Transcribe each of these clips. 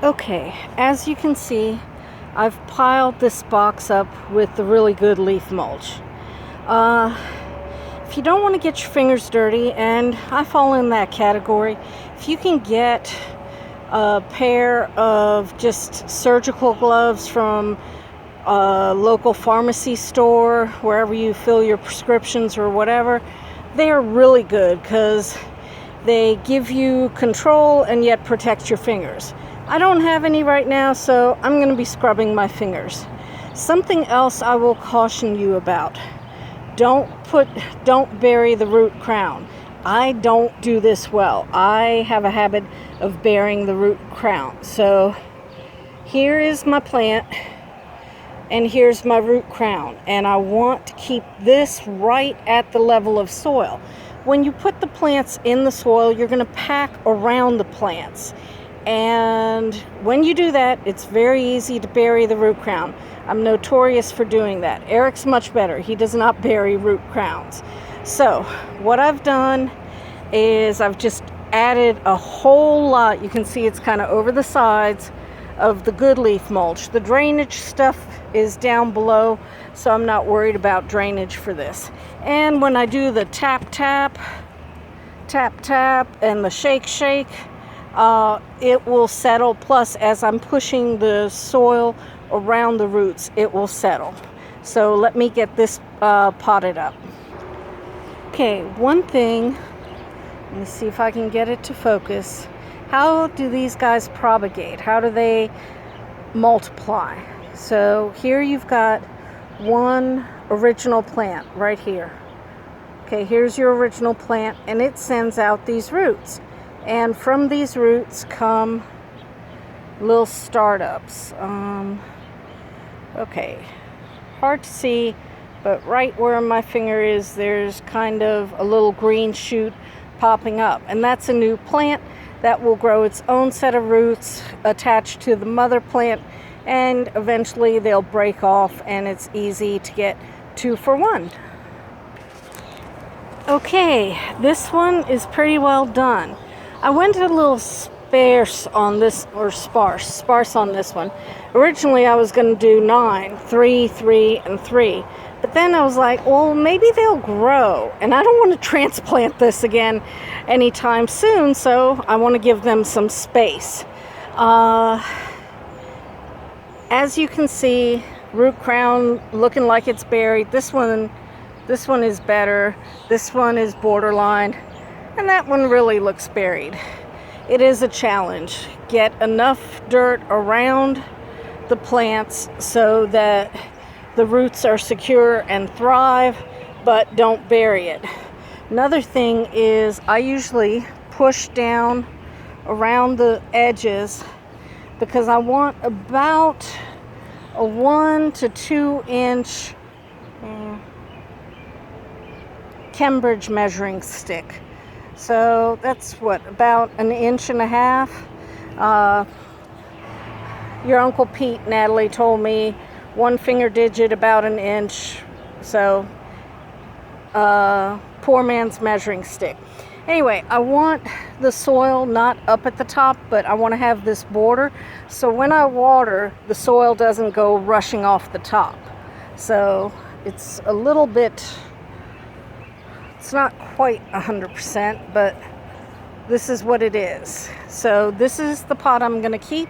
Okay, as you can see, I've piled this box up with the really good leaf mulch. If you don't want to get your fingers dirty, and I fall in that category, if you can get a pair of just surgical gloves from a local pharmacy store, wherever you fill your prescriptions or whatever, they are really good because they give you control and yet protect your fingers. I don't have any right now, so I'm going to be scrubbing my fingers. Something else I will caution you about. Don't bury the root crown. I don't do this well. I have a habit of burying the root crown. So here is my plant and here's my root crown, and I want to keep this right at the level of soil. When you put the plants in the soil, you're going to pack around the plants. And when you do that, it's very easy to bury the root crown. I'm notorious for doing that. Eric's much better. He does not bury root crowns. So what I've done is I've just added a whole lot. You can see it's kind of over the sides of the good leaf mulch. The drainage stuff is down below, so I'm not worried about drainage for this. And when I do the tap tap and the shake it will settle. Plus, as I'm pushing the soil around the roots, it will settle. So let me get this potted up. Okay, one thing, let me see if I can get it to focus. How do these guys propagate? How do they multiply? So here you've got one original plant right here. Okay, here's your original plant, and it sends out these roots. And from these roots come little startups. Okay, hard to see, but right where my finger is, there's kind of a little green shoot popping up. And that's a new plant that will grow its own set of roots attached to the mother plant, and eventually they'll break off, and it's easy to get 2 for 1. Okay, this one is pretty well done. I went a little sparse on this, or sparse on this one. Originally I was going to do 9, 3, 3, and 3. But then I was like, well, maybe they'll grow. And I don't want to transplant this again anytime soon, so I want to give them some space. As you can see, root crown looking like it's buried. This one is better. This one is borderline. And that one really looks buried. It is a challenge. Get enough dirt around the plants so that the roots are secure and thrive, but don't bury it. Another thing is I usually push down around the edges because I want about a 1 to 2 inch Cambridge measuring stick. So that's what, about 1.5 inches. Your Uncle Pete, Natalie, told me 1 finger digit about 1 inch. So poor man's measuring stick. Anyway, I want the soil not up at the top, but I want to have this border, so when I water, the soil doesn't go rushing off the top. So it's a little bit, it's not quite 100%, but this is what it is. So this is the pot I'm going to keep.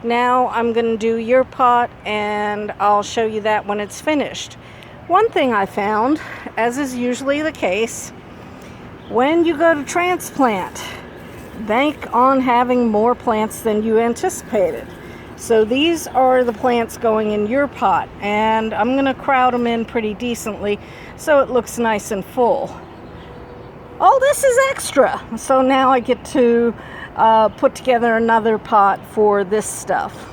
Now I'm going to do your pot, and I'll show you that when it's finished. One thing I found, as is usually the case, when you go to transplant, bank on having more plants than you anticipated. So these are the plants going in your pot, and I'm going to crowd them in pretty decently so it looks nice and full. All this is extra, so now I get to put together another pot for this stuff.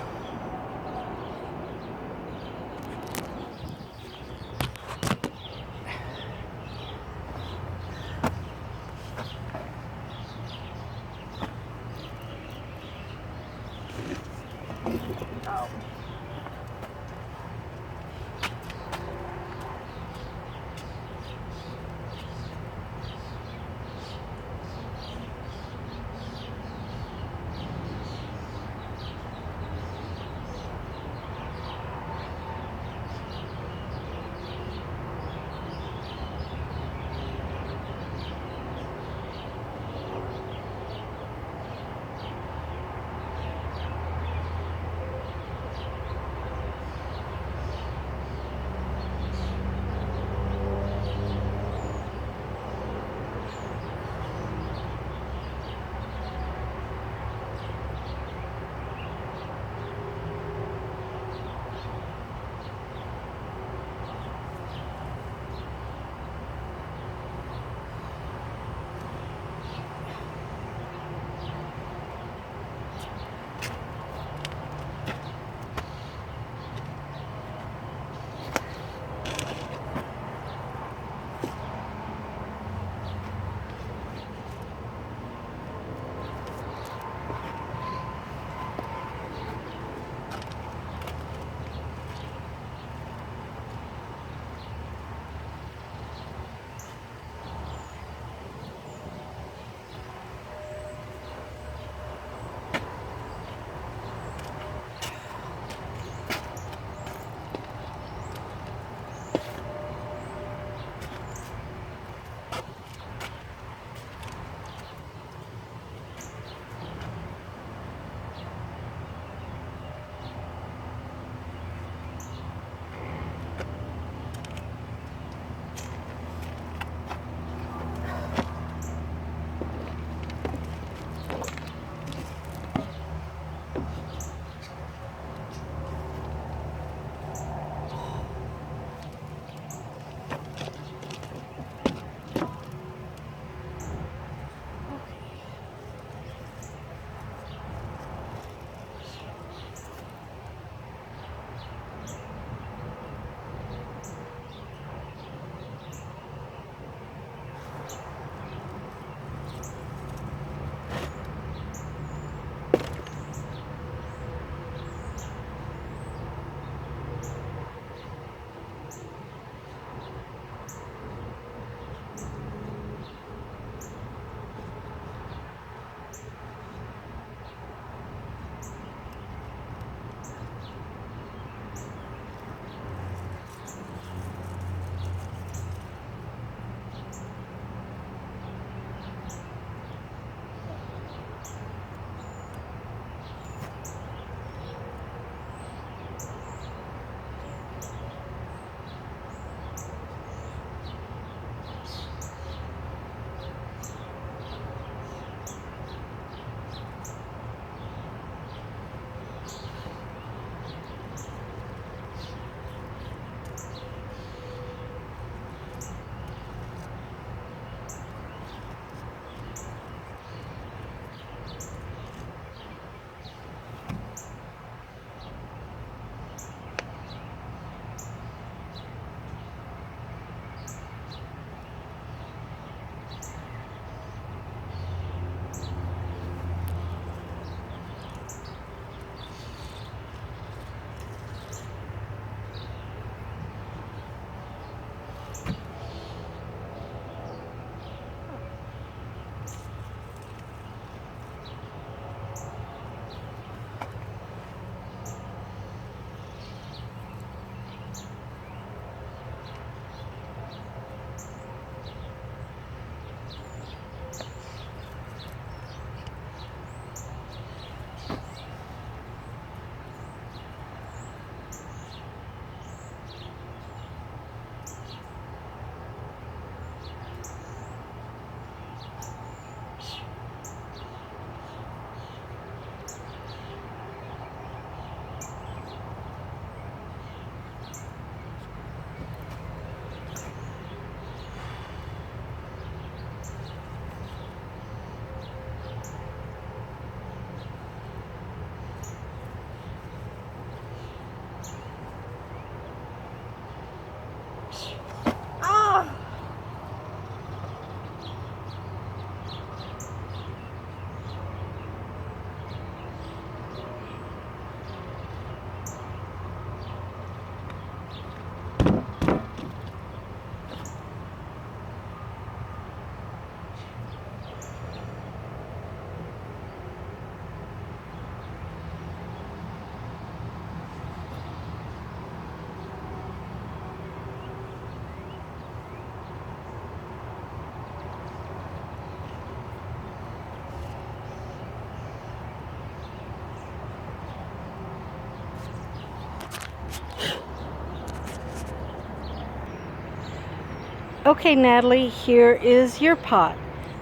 Okay, Natalie, here is your pot.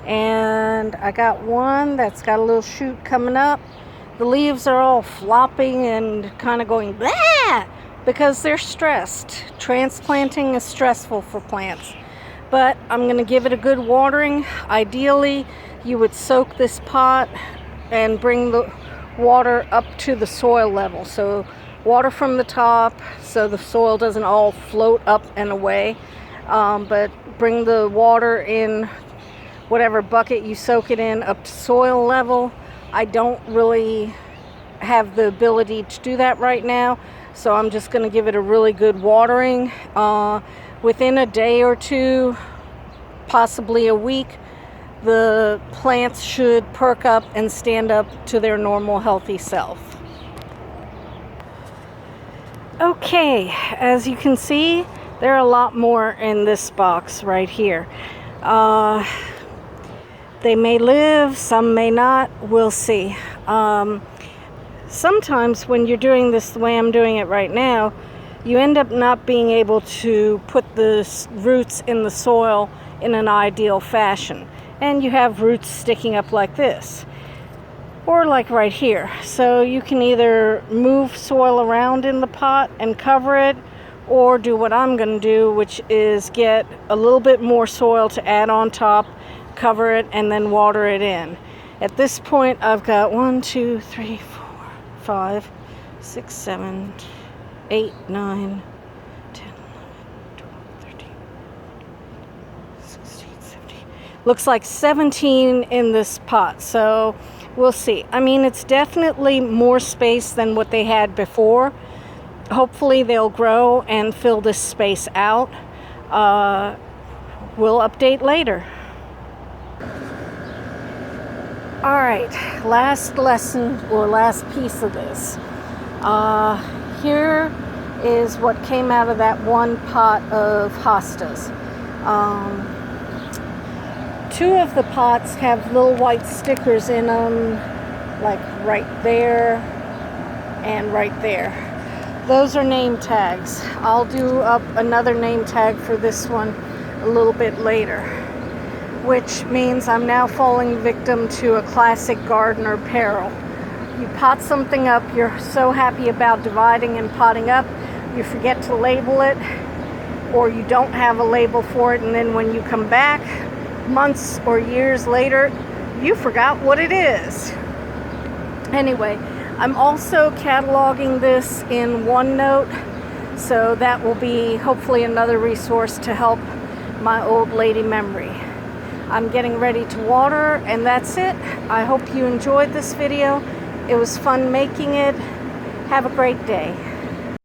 And I got one that's got a little shoot coming up. The leaves are all flopping and kind of going blah because they're stressed. Transplanting is stressful for plants. But I'm going to give it a good watering. Ideally, you would soak this pot and bring the water up to the soil level. So water from the top so the soil doesn't all float up and away. But bring the water in whatever bucket you soak it in up to soil level. I don't really have the ability to do that right now, so I'm just going to give it a really good watering. Within a day or two, possibly a week, the plants should perk up and stand up to their normal healthy self. Okay, as you can see, there are a lot more in this box right here. They may live, some may not, we'll see. Sometimes when you're doing this the way I'm doing it right now, you end up not being able to put the roots in the soil in an ideal fashion. And you have roots sticking up like this, or like right here. So you can either move soil around in the pot and cover it, or do what I'm going to do, which is get a little bit more soil to add on top, cover it, and then water it in. At this point, I've got 1, 2, 3, 4, 5, 6, 7, 8, 9, 10, 11, 12, 13, 16, 17. Looks like 17 in this pot, so we'll see. I mean, it's definitely more space than what they had before. Hopefully they'll grow and fill this space out. We'll update later. All right, last lesson or last piece of this. Here is what came out of that one pot of hostas. 2 of the pots have little white stickers in them, like right there and right there. Those are name tags. I'll do up another name tag for this one a little bit later, which means I'm now falling victim to a classic gardener peril. You pot something up, you're so happy about dividing and potting up, you forget to label it, or you don't have a label for it, and then when you come back months or years later, you forgot what it is. Anyway, I'm also cataloging this in OneNote, so that will be hopefully another resource to help my old lady memory. I'm getting ready to water, and that's it. I hope you enjoyed this video. It was fun making it. Have a great day.